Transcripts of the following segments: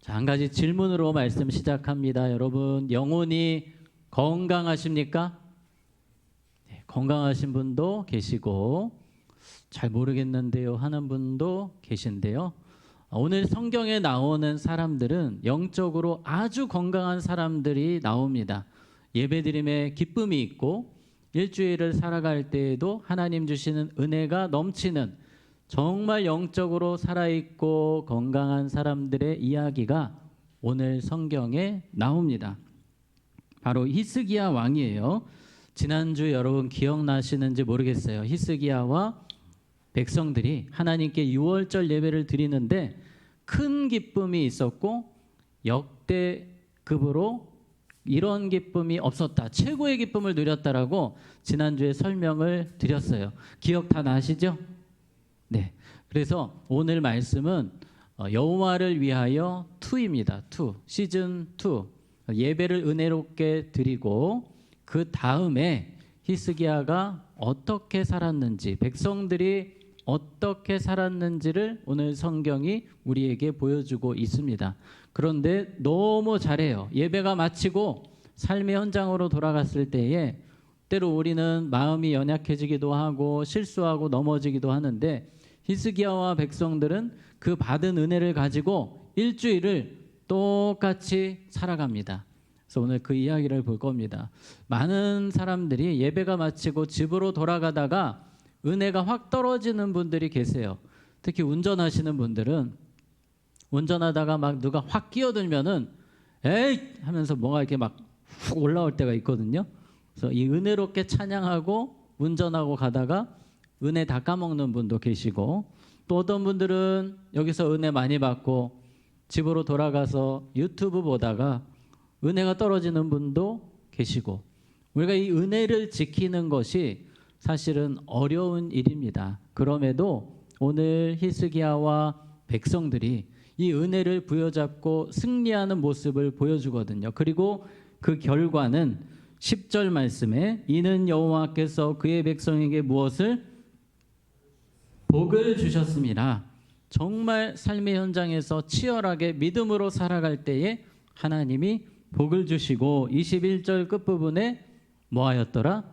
자, 한 가지 질문으로 말씀 시작합니다. 여러분, 영혼이 건강하십니까? 네, 건강하신 분도 계시고 잘 모르겠는데요 하는 분도 계신데요. 오늘 성경에 나오는 사람들은 영적으로 아주 건강한 사람들이 나옵니다. 예배드림에 기쁨이 있고 일주일을 살아갈 때에도 하나님 주시는 은혜가 넘치는 정말 영적으로 살아있고 건강한 사람들의 이야기가 오늘 성경에 나옵니다. 바로 히스기야 왕이에요. 지난주 여러분 기억나시는지 모르겠어요. 히스기야와 백성들이 하나님께 유월절 예배를 드리는데 큰 기쁨이 있었고 역대급으로 이런 기쁨이 없었다. 최고의 기쁨을 누렸다라고 지난주에 설명을 드렸어요. 기억 다 나시죠? 네. 그래서 오늘 말씀은 여호와를 위하여 2입니다. 2. 시즌 2. 예배를 은혜롭게 드리고 그 다음에 히스기야가 어떻게 살았는지, 백성들이 어떻게 살았는지를 오늘 성경이 우리에게 보여주고 있습니다. 그런데 너무 잘해요. 예배가 마치고 삶의 현장으로 돌아갔을 때에 때로 우리는 마음이 연약해지기도 하고 실수하고 넘어지기도 하는데 히스기야와 백성들은 그 받은 은혜를 가지고 일주일을 똑같이 살아갑니다. 그래서 오늘 그 이야기를 볼 겁니다. 많은 사람들이 예배가 마치고 집으로 돌아가다가 은혜가 확 떨어지는 분들이 계세요. 특히 운전하시는 분들은 운전하다가 막 누가 확 끼어들면은 에이 하면서 뭐가 이렇게 막 훅 올라올 때가 있거든요. 그래서 이 은혜롭게 찬양하고 운전하고 가다가 은혜 다 까먹는 분도 계시고, 또 어떤 분들은 여기서 은혜 많이 받고 집으로 돌아가서 유튜브 보다가 은혜가 떨어지는 분도 계시고, 우리가 이 은혜를 지키는 것이 사실은 어려운 일입니다. 그럼에도 오늘 히스기야와 백성들이 이 은혜를 부여잡고 승리하는 모습을 보여주거든요. 그리고 그 결과는 10절 말씀에 이는 여호와께서 그의 백성에게 무엇을? 복을 주셨습니다. 정말 삶의 현장에서 치열하게 믿음으로 살아갈 때에 하나님이 복을 주시고 21절 끝부분에 뭐하였더라?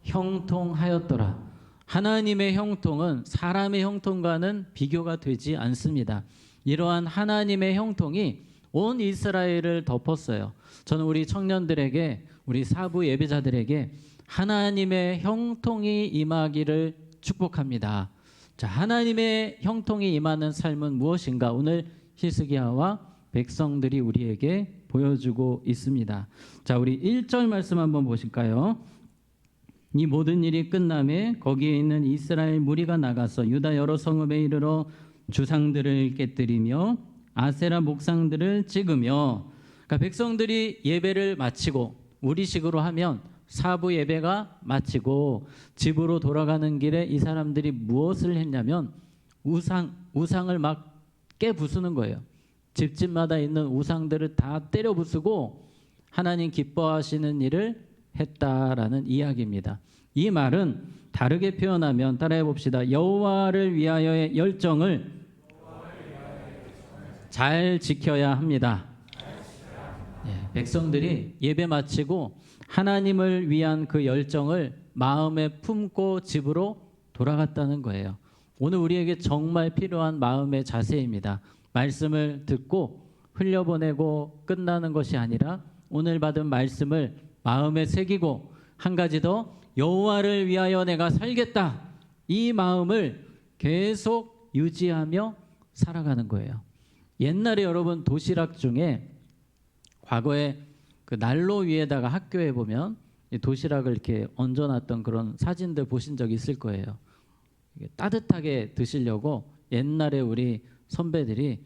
형통하였더라. 하나님의 형통은 사람의 형통과는 비교가 되지 않습니다. 이러한 하나님의 형통이 온 이스라엘을 덮었어요. 저는 우리 청년들에게, 우리 사부 예배자들에게 하나님의 형통이 임하기를 축복합니다. 자, 하나님의 형통이 임하는 삶은 무엇인가? 오늘 히스기야와 백성들이 우리에게 보여주고 있습니다. 자, 우리 1절 말씀 한번 보실까요? 이 모든 일이 끝남에 거기에 있는 이스라엘 무리가 나가서 유다 여러 성읍에 이르러 주상들을 깨뜨리며 아세라 목상들을 찍으며, 그러니까 백성들이 예배를 마치고 우리식으로 하면 사부 예배가 마치고 집으로 돌아가는 길에 이 사람들이 무엇을 했냐면 우상을 막 깨부수는 거예요. 집집마다 있는 우상들을 다 때려 부수고 하나님 기뻐하시는 일을 했다라는 이야기입니다. 이 말은 다르게 표현하면 따라해 봅시다. 여호와를 위하여의 열정을 잘 지켜야 합니다. 백성들이 예배 마치고 하나님을 위한 그 열정을 마음에 품고 집으로 돌아갔다는 거예요. 오늘 우리에게 정말 필요한 마음의 자세입니다. 말씀을 듣고 흘려보내고 끝나는 것이 아니라 오늘 받은 말씀을 마음에 새기고 한 가지 더, 여호와를 위하여 내가 살겠다, 이 마음을 계속 유지하며 살아가는 거예요. 옛날에 여러분 도시락 중에 과거에 그 난로 위에다가 학교에 보면 도시락을 이렇게 얹어놨던 그런 사진들 보신 적 있을 거예요. 따뜻하게 드시려고 옛날에 우리 선배들이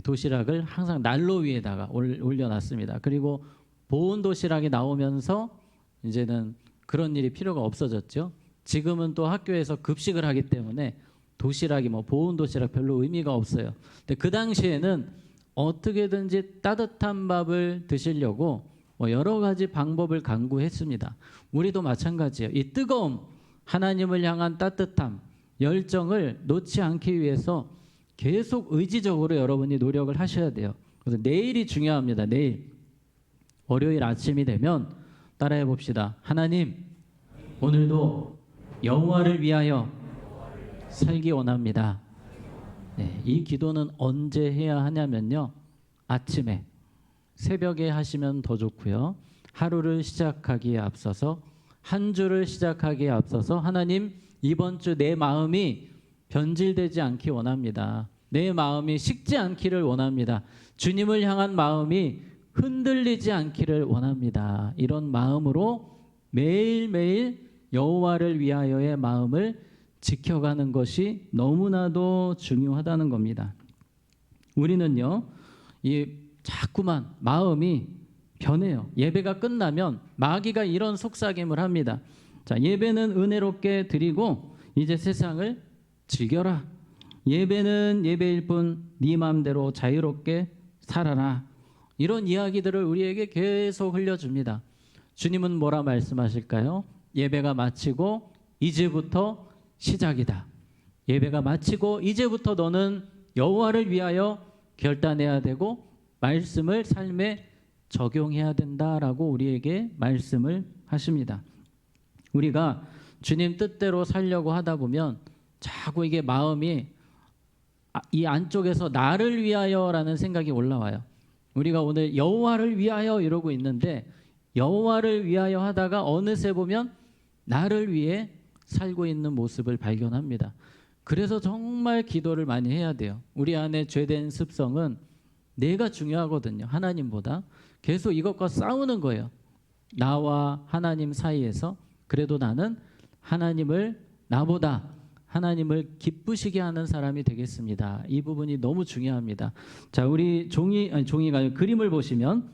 도시락을 항상 난로 위에다가 올려놨습니다. 그리고 보온 도시락이 나오면서 이제는 그런 일이 필요가 없어졌죠. 지금은 또 학교에서 급식을 하기 때문에 도시락이 보온 도시락 별로 의미가 없어요. 근데 그 당시에는 어떻게든지 따뜻한 밥을 드시려고 여러 가지 방법을 강구했습니다. 우리도 마찬가지예요. 이 뜨거움, 하나님을 향한 따뜻함, 열정을 놓지 않기 위해서 계속 의지적으로 여러분이 노력을 하셔야 돼요. 그래서 내일이 중요합니다. 내일 월요일 아침이 되면 따라해 봅시다. 하나님, 오늘도 여호와를 위하여 살기 원합니다. 네, 이 기도는 언제 해야 하냐면요. 아침에, 새벽에 하시면 더 좋고요. 하루를 시작하기에 앞서서, 한 주를 시작하기에 앞서서 하나님, 이번 주 내 마음이 변질되지 않기 원합니다. 내 마음이 식지 않기를 원합니다. 주님을 향한 마음이 흔들리지 않기를 원합니다. 이런 마음으로 매일매일 여호와를 위하여의 마음을 지켜가는 것이 너무나도 중요하다는 겁니다. 우리는요, 자꾸만 마음이 변해요. 예배가 끝나면 마귀가 이런 속삭임을 합니다. 자, 예배는 은혜롭게 드리고 이제 세상을 즐겨라. 예배는 예배일 뿐 네 마음대로 자유롭게 살아라. 이런 이야기들을 우리에게 계속 흘려줍니다. 주님은 뭐라 말씀하실까요? 예배가 마치고 이제부터 시작이다. 예배가 마치고 이제부터 너는 여호와를 위하여 결단해야 되고 말씀을 삶에 적용해야 된다라고 우리에게 말씀을 하십니다. 우리가 주님 뜻대로 살려고 하다 보면 자꾸 이게 마음이 이 안쪽에서 나를 위하여라는 생각이 올라와요. 우리가 오늘 여호와를 위하여 이러고 있는데 여호와를 위하여 하다가 어느새 보면 나를 위해 살고 있는 모습을 발견합니다. 그래서 정말 기도를 많이 해야 돼요. 우리 안에 죄된 습성은 내가 중요하거든요. 하나님보다. 계속 이것과 싸우는 거예요. 나와 하나님 사이에서. 그래도 나는 하나님을 나보다 하나님을 기쁘시게 하는 사람이 되겠습니다. 이 부분이 너무 중요합니다. 자, 우리 종이가 그림을 보시면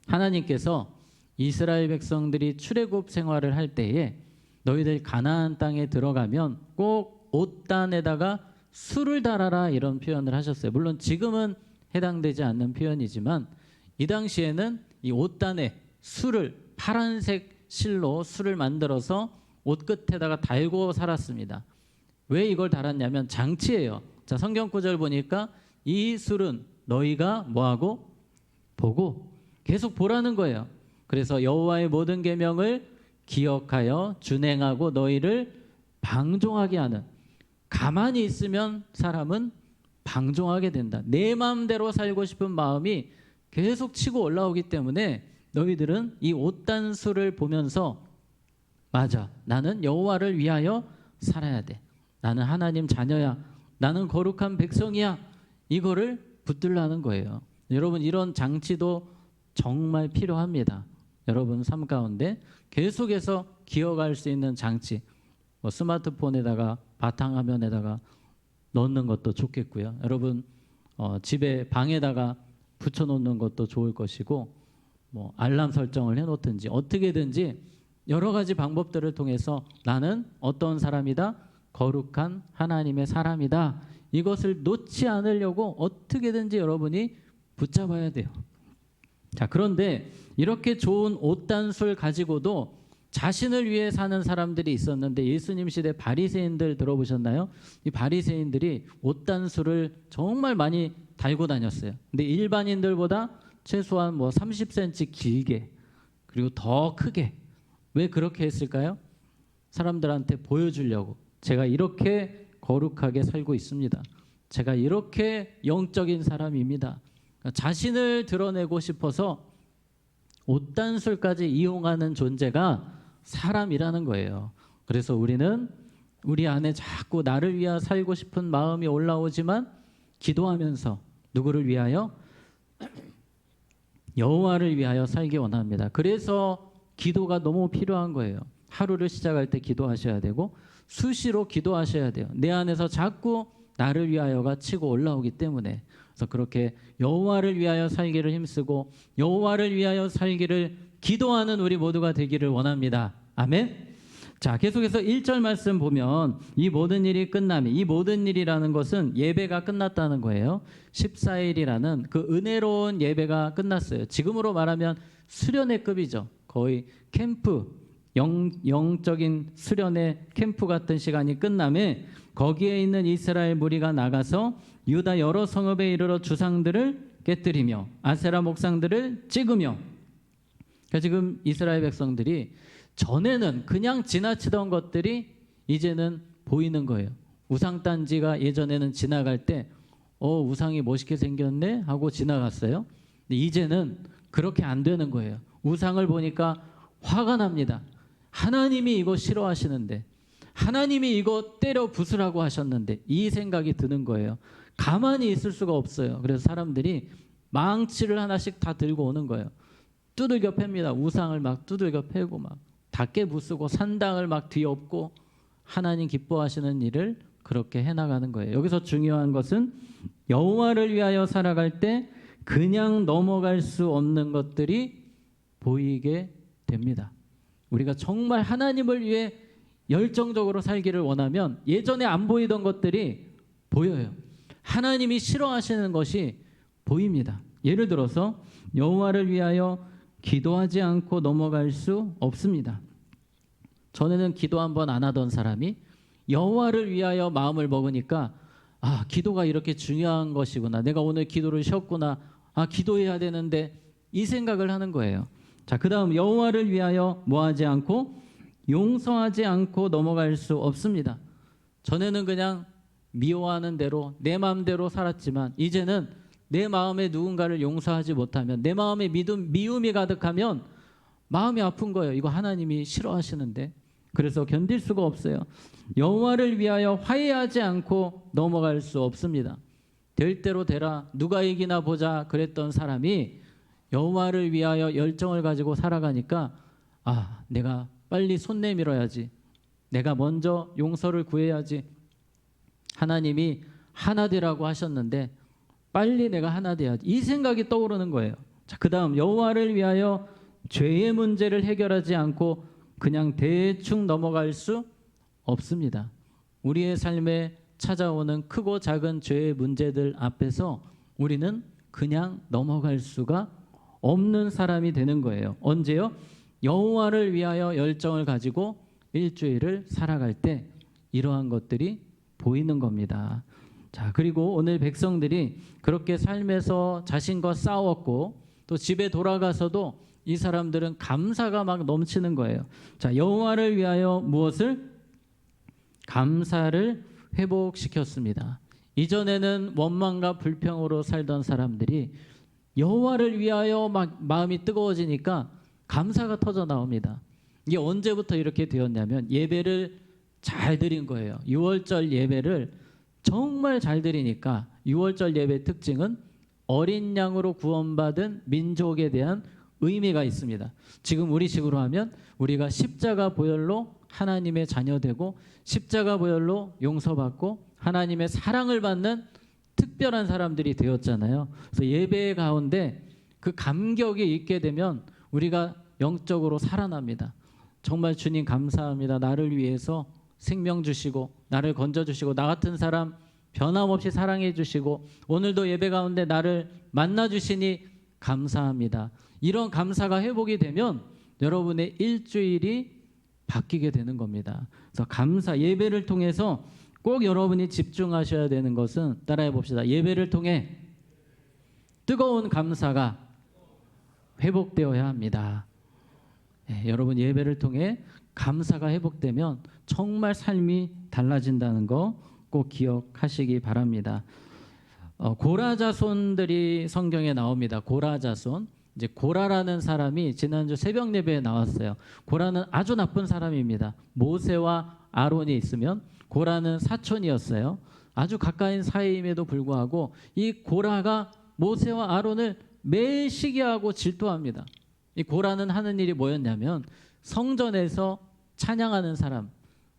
하나님께서 이스라엘 백성들이 출애굽 생활을 할 때에 너희들 가나안 땅에 들어가면 꼭 옷단에다가 술을 달아라 이런 표현을 하셨어요. 물론 지금은 해당되지 않는 표현이지만 이 당시에는 이 옷단에 술을 파란색 실로 술을 만들어서 옷 끝에다가 달고 살았습니다. 왜 이걸 달았냐면 장치예요. 자, 성경 구절 보니까 이 술은 너희가 뭐하고 보고 계속 보라는 거예요. 그래서 여호와의 모든 계명을 기억하여 준행하고 너희를 방종하게 하는. 가만히 있으면 사람은 방종하게 된다. 내 마음대로 살고 싶은 마음이 계속 치고 올라오기 때문에 너희들은 이 옷단술을 보면서 맞아, 나는 여호와를 위하여 살아야 돼. 나는 하나님 자녀야. 나는 거룩한 백성이야. 이거를 붙들라는 거예요. 여러분, 이런 장치도 정말 필요합니다. 여러분 삶 가운데 계속해서 기억할 수 있는 장치, 스마트폰에다가 바탕화면에다가 넣는 것도 좋겠고요. 여러분 집에 방에다가 붙여놓는 것도 좋을 것이고, 알람 설정을 해놓든지 어떻게든지 여러 가지 방법들을 통해서 나는 어떤 사람이다? 거룩한 하나님의 사람이다. 이것을 놓지 않으려고 어떻게든지 여러분이 붙잡아야 돼요. 자, 그런데 이렇게 좋은 옷단술 가지고도 자신을 위해 사는 사람들이 있었는데 예수님 시대 바리새인들 들어보셨나요? 이 바리새인들이 옷단술을 정말 많이 달고 다녔어요. 근데 일반인들보다 최소한 30cm 길게, 그리고 더 크게. 왜 그렇게 했을까요? 사람들한테 보여주려고. 제가 이렇게 거룩하게 살고 있습니다. 제가 이렇게 영적인 사람입니다. 자신을 드러내고 싶어서 옷단술까지 이용하는 존재가 사람이라는 거예요. 그래서 우리는 우리 안에 자꾸 나를 위하여 살고 싶은 마음이 올라오지만 기도하면서 누구를 위하여? 여호와를 위하여 살기 원합니다. 그래서 기도가 너무 필요한 거예요. 하루를 시작할 때 기도하셔야 되고 수시로 기도하셔야 돼요. 내 안에서 자꾸 나를 위하여가 치고 올라오기 때문에. 그래서 그렇게 여호와를 위하여 살기를 힘쓰고 여호와를 위하여 살기를 기도하는 우리 모두가 되기를 원합니다. 아멘. 자, 계속해서 1절 말씀 보면 이 모든 일이 끝나면, 이 모든 일이라는 것은 예배가 끝났다는 거예요. 14일이라는 그 은혜로운 예배가 끝났어요. 지금으로 말하면 수련회 급이죠. 거의 캠프, 영적인 수련회 캠프 같은 시간이 끝나면 거기에 있는 이스라엘 무리가 나가서 유다 여러 성읍에 이르러 주상들을 깨뜨리며 아세라 목상들을 찍으며. 그러니까 지금 이스라엘 백성들이 전에는 그냥 지나치던 것들이 이제는 보이는 거예요. 우상단지가 예전에는 지나갈 때 우상이 멋있게 생겼네 하고 지나갔어요. 근데 이제는 그렇게 안 되는 거예요. 우상을 보니까 화가 납니다. 하나님이 이거 싫어하시는데, 하나님이 이거 때려 부수라고 하셨는데, 이 생각이 드는 거예요. 가만히 있을 수가 없어요. 그래서 사람들이 망치를 하나씩 다 들고 오는 거예요. 두들겨 팹니다. 우상을 막 두들겨 패고 막 닭게 부수고 산당을 막 뒤엎고 하나님 기뻐하시는 일을 그렇게 해나가는 거예요. 여기서 중요한 것은 여호와를 위하여 살아갈 때 그냥 넘어갈 수 없는 것들이 보이게 됩니다. 우리가 정말 하나님을 위해 열정적으로 살기를 원하면 예전에 안 보이던 것들이 보여요. 하나님이 싫어하시는 것이 보입니다. 예를 들어서 여호와를 위하여 기도하지 않고 넘어갈 수 없습니다. 전에는 기도 한번 안 하던 사람이 여호와를 위하여 마음을 먹으니까 기도가 이렇게 중요한 것이구나. 내가 오늘 기도를 쉬었구나. 기도해야 되는데 이 생각을 하는 거예요. 자, 그다음 여호와를 위하여 뭐하지 않고 용서하지 않고 넘어갈 수 없습니다. 전에는 그냥 미워하는 대로 내 마음대로 살았지만 이제는 내 마음에 누군가를 용서하지 못하면, 내 마음에 미움이 가득하면 마음이 아픈 거예요. 이거 하나님이 싫어하시는데. 그래서 견딜 수가 없어요. 여호와를 위하여 화해하지 않고 넘어갈 수 없습니다. 될 대로 되라, 누가 이기나 보자 그랬던 사람이 여호와를 위하여 열정을 가지고 살아가니까 내가 빨리 손 내밀어야지, 내가 먼저 용서를 구해야지, 하나님이 하나 되라고 하셨는데 빨리 내가 하나 돼야지, 이 생각이 떠오르는 거예요. 자, 그 다음 여호와를 위하여 죄의 문제를 해결하지 않고 그냥 대충 넘어갈 수 없습니다. 우리의 삶에 찾아오는 크고 작은 죄의 문제들 앞에서 우리는 그냥 넘어갈 수가 없는 사람이 되는 거예요. 언제요? 여호와를 위하여 열정을 가지고 일주일을 살아갈 때 이러한 것들이 보이는 겁니다. 자, 그리고 오늘 백성들이 그렇게 삶에서 자신과 싸웠고 또 집에 돌아가서도 이 사람들은 감사가 막 넘치는 거예요. 자, 여호와를 위하여 무엇을? 감사를 회복시켰습니다. 이전에는 원망과 불평으로 살던 사람들이 여호와를 위하여 막 마음이 뜨거워지니까 감사가 터져 나옵니다. 이게 언제부터 이렇게 되었냐면 예배를 잘 드린 거예요. 6월절 예배를 정말 잘 드리니까 6월절 예배 특징은 어린 양으로 구원받은 민족에 대한 의미가 있습니다. 지금 우리식으로 하면 우리가 십자가 보혈로 하나님의 자녀되고 십자가 보혈로 용서받고 하나님의 사랑을 받는 특별한 사람들이 되었잖아요. 그래서 예배 가운데 그 감격이 있게 되면 우리가 영적으로 살아납니다. 정말 주님 감사합니다. 나를 위해서 생명 주시고 나를 건져주시고 나 같은 사람 변함없이 사랑해 주시고 오늘도 예배 가운데 나를 만나 주시니 감사합니다. 이런 감사가 회복이 되면 여러분의 일주일이 바뀌게 되는 겁니다. 그래서 감사, 예배를 통해서 꼭 여러분이 집중하셔야 되는 것은 따라해 봅시다. 예배를 통해 뜨거운 감사가 회복되어야 합니다. 여러분 여러분 통해 감사가 회복되면 정말 삶이 달라진다는 거 꼭 기억하시기 바랍니다. 고라 자손들이 성경에 나옵니다. 고라 자손. 이제 고라라는 사람이 지난주 새벽 예배에 나왔어요. 고라는 아주 나쁜 사람입니다. 모세와 아론이 있으면 고라는 사촌이었어요. 아주 가까운 사이임에도 불구하고 이 고라가 모세와 아론을 매일 시기하고 질투합니다. 이 고라는 하는 일이 뭐였냐면 성전에서 찬양하는 사람,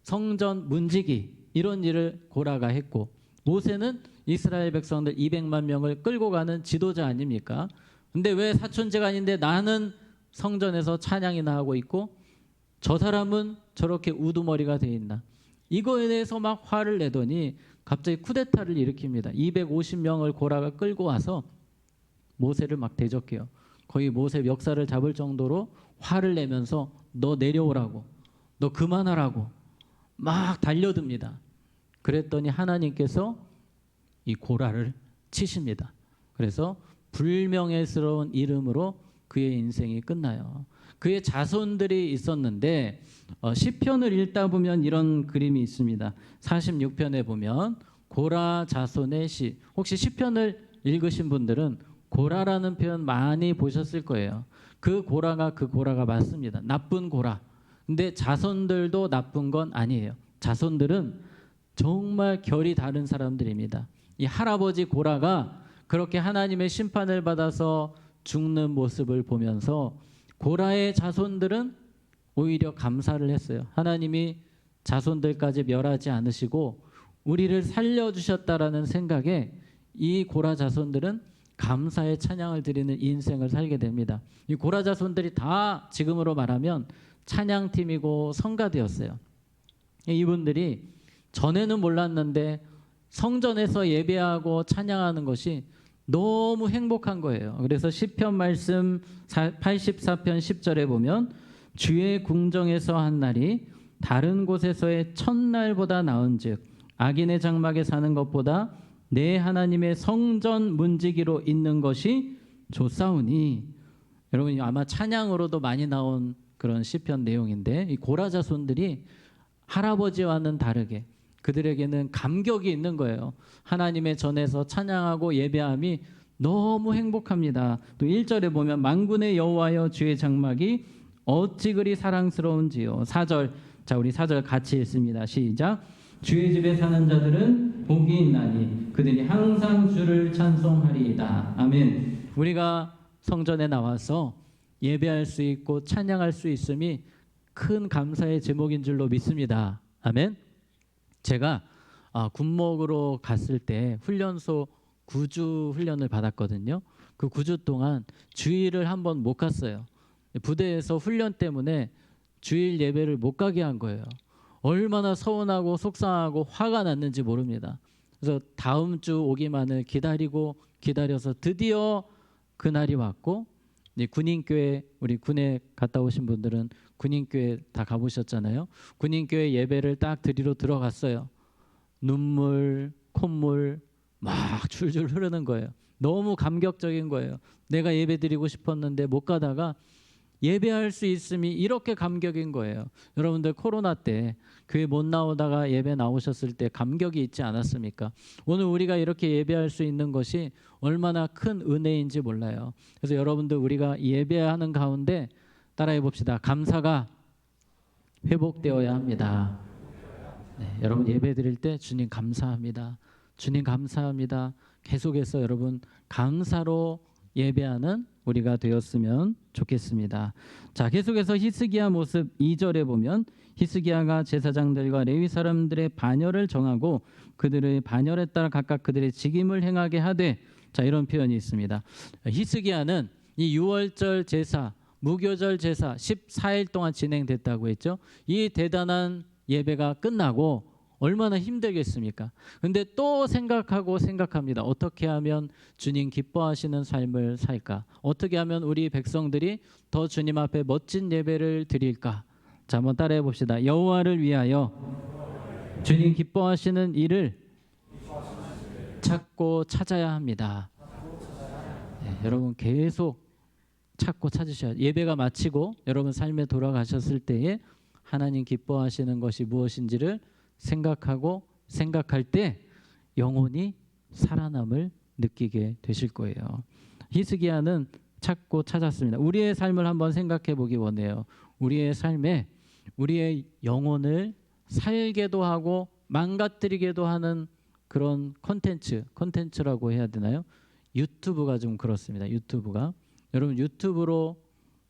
성전 문지기 이런 일을 고라가 했고 모세는 이스라엘 백성들 200만 명을 끌고 가는 지도자 아닙니까? 근데 왜 사촌지간인데 나는 성전에서 찬양이나 하고 있고 저 사람은 저렇게 우두머리가 돼 있나? 이거에 대해서 막 화를 내더니 갑자기 쿠데타를 일으킵니다. 250명을 고라가 끌고 와서 모세를 막 대적해요. 거의 모세 멱살을 잡을 정도로 화를 내면서 너 내려오라고, 너 그만하라고 막 달려듭니다. 그랬더니 하나님께서 이 고라를 치십니다. 그래서 불명예스러운 이름으로 그의 인생이 끝나요. 그의 자손들이 있었는데 시편을 읽다 보면 이런 그림이 있습니다. 46편에 보면 고라 자손의 시. 혹시 시편을 읽으신 분들은 고라라는 표현 많이 보셨을 거예요. 그 고라가 맞습니다. 나쁜 고라. 근데 자손들도 나쁜 건 아니에요. 자손들은 정말 결이 다른 사람들입니다. 이 할아버지 고라가 그렇게 하나님의 심판을 받아서 죽는 모습을 보면서 고라의 자손들은 오히려 감사를 했어요. 하나님이 자손들까지 멸하지 않으시고 우리를 살려주셨다라는 생각에 이 고라 자손들은 감사의 찬양을 드리는 인생을 살게 됩니다. 이 고라 자손들이 다 지금으로 말하면 찬양팀이고 성가대였어요. 이분들이 전에는 몰랐는데 성전에서 예배하고 찬양하는 것이 너무 행복한 거예요. 그래서 시편 말씀 84편 10절에 보면 주의 궁정에서 한 날이 다른 곳에서의 첫날보다 나은즉 악인의 장막에 사는 것보다 내 하나님의 성전 문지기로 있는 것이 좋사오니. 여러분 아마 찬양으로도 많이 나온 그런 시편 내용인데 이 고라 자손들이 할아버지와는 다르게 그들에게는 감격이 있는 거예요. 하나님의 전에서 찬양하고 예배함이 너무 행복합니다. 또 1절에 보면 만군의 여호와여 주의 장막이 어찌 그리 사랑스러운지요. 4절, 자 우리 4절 같이 읽습니다. 시작. 주의 집에 사는 자들은 복이 있나니 그들이 항상 주를 찬송하리이다. 아멘. 우리가 성전에 나와서 예배할 수 있고 찬양할 수 있음이 큰 감사의 제목인 줄로 믿습니다. 아멘. 제가 군목으로 갔을 때 훈련소 9주 훈련을 받았거든요. 그 9주 동안 주일을 한 번 못 갔어요. 부대에서 훈련 때문에 주일 예배를 못 가게 한 거예요. 얼마나 서운하고 속상하고 화가 났는지 모릅니다. 그래서 다음 주 오기만을 기다려서 드디어 그날이 왔고, 군인교회, 우리 군에 갔다 오신 분들은 군인교회 다 가보셨잖아요. 군인교회 예배를 딱 드리러 들어갔어요. 눈물, 콧물 막 줄줄 흐르는 거예요. 너무 감격적인 거예요. 내가 예배 드리고 싶었는데 못 가다가 예배할 수 있음이 이렇게 감격인 거예요. 여러분들 코로나 때 교회 못 나오다가 예배 나오셨을 때 감격이 있지 않았습니까? 오늘 우리가 이렇게 예배할 수 있는 것이 얼마나 큰 은혜인지 몰라요. 그래서 여러분들 우리가 예배하는 가운데 따라해 봅시다. 감사가 회복되어야 합니다. 네, 여러분 예배 드릴 때 주님 감사합니다. 주님 감사합니다. 계속해서 여러분 감사로 예배하는 우리가 되었으면 좋겠습니다. 자, 계속해서 히스기야 모습 2절에 보면 히스기야가 제사장들과 레위 사람들의 반열을 정하고 그들의 반열에 따라 각각 그들의 직임을 행하게 하되, 자 이런 표현이 있습니다. 히스기야는 이 유월절 제사, 무교절 제사 14일 동안 진행됐다고 했죠. 이 대단한 예배가 끝나고 얼마나 힘들겠습니까? 근데 또 생각합니다. 어떻게 하면 주님 기뻐하시는 삶을 살까? 어떻게 하면 우리 백성들이 더 주님 앞에 멋진 예배를 드릴까? 자, 한번 따라해 봅시다. 여호와를 위하여 주님 기뻐하시는 일을 찾고 찾아야 합니다. 네, 여러분 계속 찾고 찾으셔야 돼요. 예배가 마치고 여러분 삶에 돌아가셨을 때에 하나님 기뻐하시는 것이 무엇인지를 생각할 때 영혼이 살아남을 느끼게 되실 거예요. 히스기야는 찾고 찾았습니다. 우리의 삶을 한번 생각해 보기 원해요. 우리의 삶에 우리의 영혼을 살게도 하고 망가뜨리게도 하는 그런 콘텐츠라고 해야 되나요? 유튜브가 좀 그렇습니다. 유튜브가 여러분 유튜브로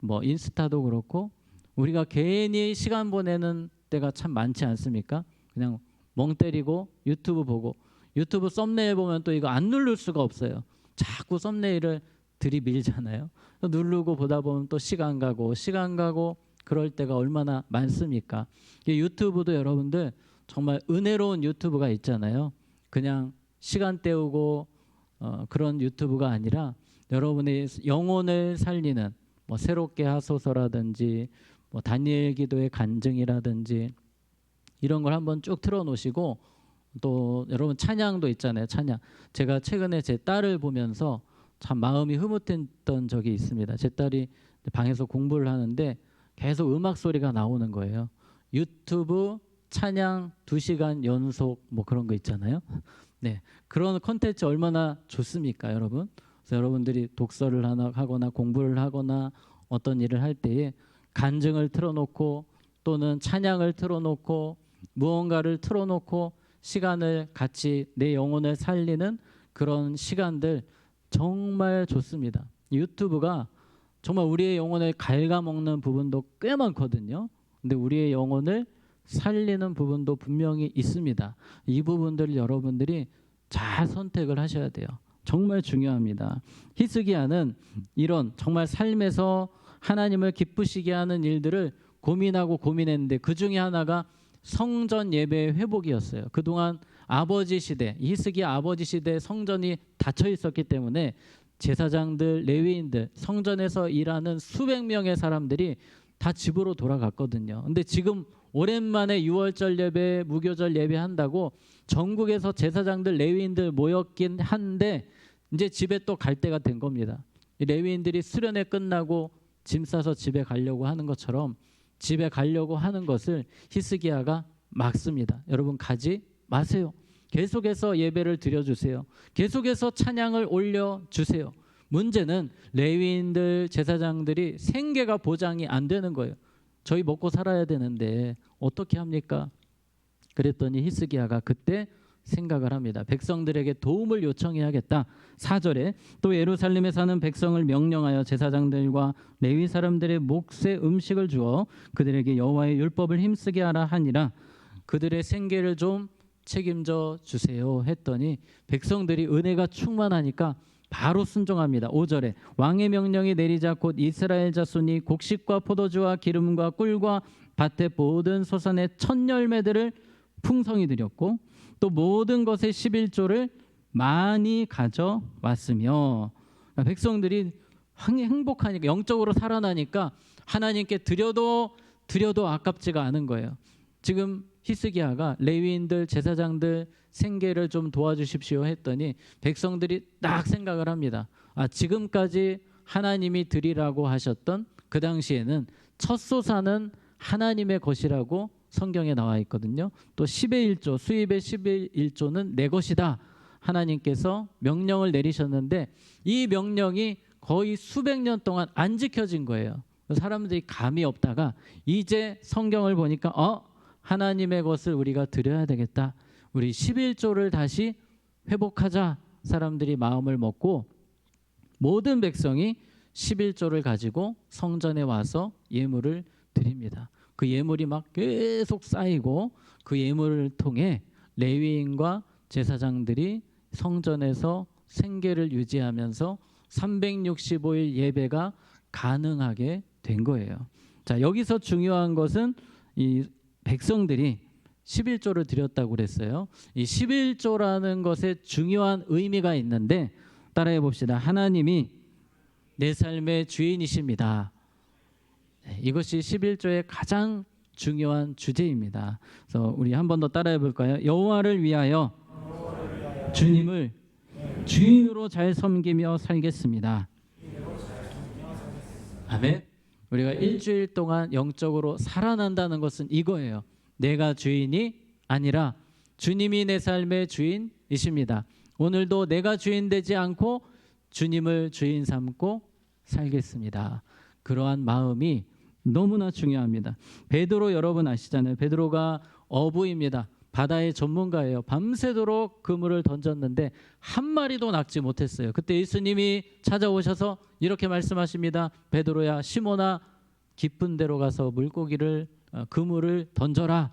뭐 인스타도 그렇고 우리가 괜히 시간 보내는 때가 참 많지 않습니까? 그냥 멍 때리고 유튜브 보고, 유튜브 썸네일 보면 또 이거 안 누를 수가 없어요. 자꾸 썸네일을 들이밀잖아요. 누르고 보다 보면 또 시간 가고 그럴 때가 얼마나 많습니까? 유튜브도 여러분들 정말 은혜로운 유튜브가 있잖아요. 그냥 시간 때우고 그런 유튜브가 아니라 여러분의 영혼을 살리는 뭐 새롭게 하소서라든지 뭐 다니엘 기도의 간증이라든지 이런 걸 한번 쭉 틀어놓으시고, 또 여러분 찬양도 있잖아요. 찬양. 제가 최근에 제 딸을 보면서 참 마음이 흐뭇했던 적이 있습니다. 제 딸이 방에서 공부를 하는데 계속 음악 소리가 나오는 거예요. 유튜브 찬양 2시간 연속 뭐 그런 거 있잖아요. 네, 그런 콘텐츠 얼마나 좋습니까, 여러분? 그래서 여러분들이 독서를 하거나 공부를 하거나 어떤 일을 할 때에 간증을 틀어놓고 또는 찬양을 틀어놓고 무언가를 틀어놓고 시간을 같이 내 영혼을 살리는 그런 시간들 정말 좋습니다. 유튜브가 정말 우리의 영혼을 갉아먹는 부분도 꽤 많거든요. 근데 우리의 영혼을 살리는 부분도 분명히 있습니다. 이 부분들을 여러분들이 잘 선택을 하셔야 돼요. 정말 중요합니다. 히스기야는 이런 정말 삶에서 하나님을 기쁘시게 하는 일들을 고민하고 고민했는데 그 중에 하나가 성전 예배의 회복이었어요. 그동안 아버지 시대, 히스기야 아버지 시대 성전이 닫혀 있었기 때문에 제사장들, 레위인들, 성전에서 일하는 수백 명의 사람들이 다 집으로 돌아갔거든요. 근데 지금 오랜만에 유월절 예배, 무교절 예배 한다고 전국에서 제사장들, 레위인들 모였긴 한데 이제 집에 또 갈 때가 된 겁니다. 이 레위인들이 수련회 끝나고 짐 싸서 집에 가려고 하는 것처럼 집에 가려고 하는 것을 히스기야가 막습니다. 여러분 가지 마세요. 계속해서 예배를 드려주세요. 계속해서 찬양을 올려주세요. 문제는 레위인들, 제사장들이 생계가 보장이 안 되는 거예요. 저희 먹고 살아야 되는데 어떻게 합니까? 그랬더니 히스기야가 그때 생각을 합니다. 백성들에게 도움을 요청해야겠다. 4절에 또 예루살렘에 사는 백성을 명령하여 제사장들과 레위 사람들의 몫에 음식을 주어 그들에게 여호와의 율법을 힘쓰게 하라 하니라. 그들의 생계를 좀 책임져 주세요 했더니 백성들이 은혜가 충만하니까 바로 순종합니다. 5절에 왕의 명령이 내리자 곧 이스라엘 자손이 곡식과 포도주와 기름과 꿀과 밭의 모든 소산의 첫 열매들을 풍성히 드렸고 또 모든 것의 11조를 많이 가져왔으며 백성들이 행복하니까 영적으로 살아나니까 하나님께 드려도 아깝지가 않은 거예요. 지금 히스기야가 레위인들, 제사장들 생계를 좀 도와주십시오 했더니 백성들이 딱 생각을 합니다. 지금까지 하나님이 드리라고 하셨던 그 당시에는 첫 소산은 하나님의 것이라고 성경에 나와 있거든요. 또 10의 1조, 수입의 10의 1조는 내 것이다. 하나님께서 명령을 내리셨는데 이 명령이 거의 수백 년 동안 안 지켜진 거예요. 사람들이 감이 없다가 이제 성경을 보니까 하나님의 것을 우리가 드려야 되겠다. 우리 11조를 다시 회복하자. 사람들이 마음을 먹고 모든 백성이 11조를 가지고 성전에 와서 예물을 드립니다. 그 예물이 막 계속 쌓이고 그 예물을 통해 레위인과 제사장들이 성전에서 생계를 유지하면서 365일 예배가 가능하게 된 거예요. 자, 여기서 중요한 것은 이 백성들이 11조를 드렸다고 그랬어요. 이 11조라는 것에 중요한 의미가 있는데 따라해 봅시다. 하나님이 내 삶의 주인이십니다. 이것이 11조의 가장 중요한 주제입니다. 그래서 우리 한 번 더 따라해 볼까요? 여호와를 위하여 주님을 주인으로 잘 섬기며 살겠습니다. 아멘. 우리가 일주일 동안 영적으로 살아난다는 것은 이거예요. 내가 주인이 아니라 주님이 내 삶의 주인이십니다. 오늘도 내가 주인 되지 않고 주님을 주인 삼고 살겠습니다. 그러한 마음이 너무나 중요합니다. 베드로 여러분 아시잖아요. 베드로가 어부입니다. 바다의 전문가예요. 밤새도록 그물을 던졌는데 한 마리도 낚지 못했어요. 그때 예수님이 찾아오셔서 이렇게 말씀하십니다. 베드로야, 시몬아, 깊은 데로 가서 물고기를 그물을 던져라.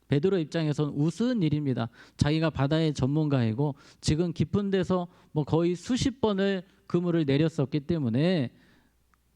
베드로 입장에서는 우스운 일입니다. 자기가 바다의 전문가이고 지금 깊은 데서 뭐 거의 수십 번을 그물을 내렸었기 때문에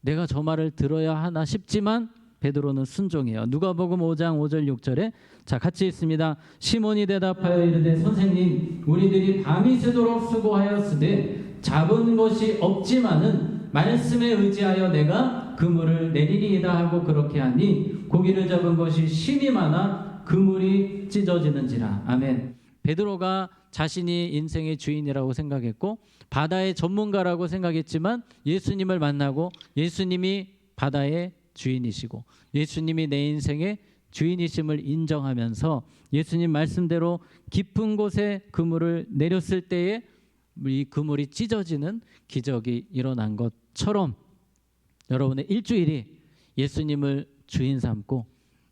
내가 저 말을 들어야 하나 싶지만 베드로는 순종해요. 누가복음 5장 5절 6절에 자 같이 있습니다. 시몬이 대답하여 이르되 선생님 우리들이 밤이 새도록 수고하였으되 잡은 것이 없지만은 말씀에 의지하여 내가 그물을 내리리이다 하고 그렇게 하니 고기를 잡은 것이 심히 많아 그물이 찢어지는지라. 아멘. 베드로가 자신이 인생의 주인이라고 생각했고 바다의 전문가라고 생각했지만 예수님을 만나고 예수님이 바다의 주인이시고 예수님이 내 인생의 주인이심을 인정하면서 예수님 말씀대로 깊은 곳에 그물을 내렸을 때에 이 그물이 찢어지는 기적이 일어난 것처럼 여러분의 일주일이 예수님을 주인 삼고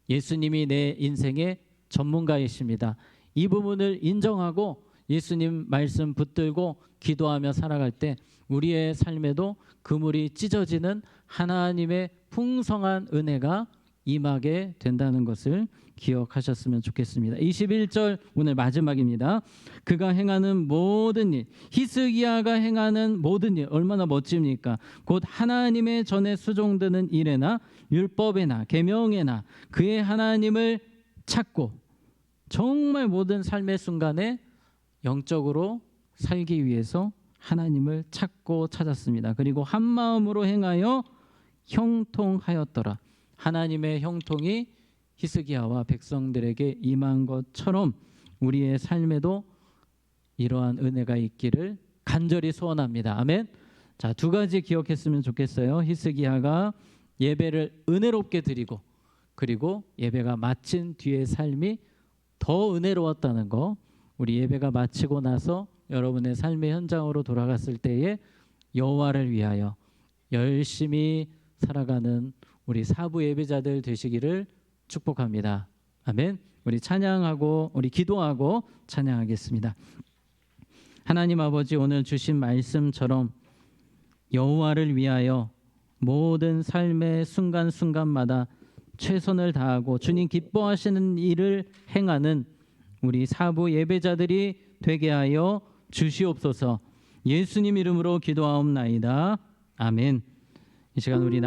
예수님이 내 인생의 전문가이십니다. 이 부분을 인정하고 예수님 말씀 붙들고 기도하며 살아갈 때 우리의 삶에도 그물이 찢어지는 하나님의 풍성한 은혜가 임하게 된다는 것을 기억하셨으면 좋겠습니다. 21절 오늘 마지막입니다. 그가 행하는 모든 일, 히스기야가 행하는 모든 일 얼마나 멋집니까? 곧 하나님의 전에 수종드는 일에나 율법에나 계명에나 그의 하나님을 찾고 정말 모든 삶의 순간에 영적으로 살기 위해서 하나님을 찾고 찾았습니다. 그리고 한 마음으로 행하여 형통하였더라. 하나님의 형통이 히스기야와 백성들에게 임한 것처럼 우리의 삶에도 이러한 은혜가 있기를 간절히 소원합니다. 아멘. 자, 두 가지 기억했으면 좋겠어요. 히스기야가 예배를 은혜롭게 드리고 그리고 예배가 마친 뒤의 삶이 더 은혜로웠다는 거. 우리 예배가 마치고 나서 여러분의 삶의 현장으로 돌아갔을 때에 여호와를 위하여 열심히 살아가는 우리 사부 예배자들 되시기를 축복합니다. 아멘. 우리 찬양하고 우리 기도하고 찬양하겠습니다. 하나님 아버지, 오늘 주신 말씀처럼 여호와를 위하여 모든 삶의 순간순간마다 최선을 다하고 주님 기뻐하시는 일을 행하는 우리 사부 예배자들이 되게 하여 주시옵소서. 예수님 이름으로 기도하옵나이다. 아멘. 이 시간 우리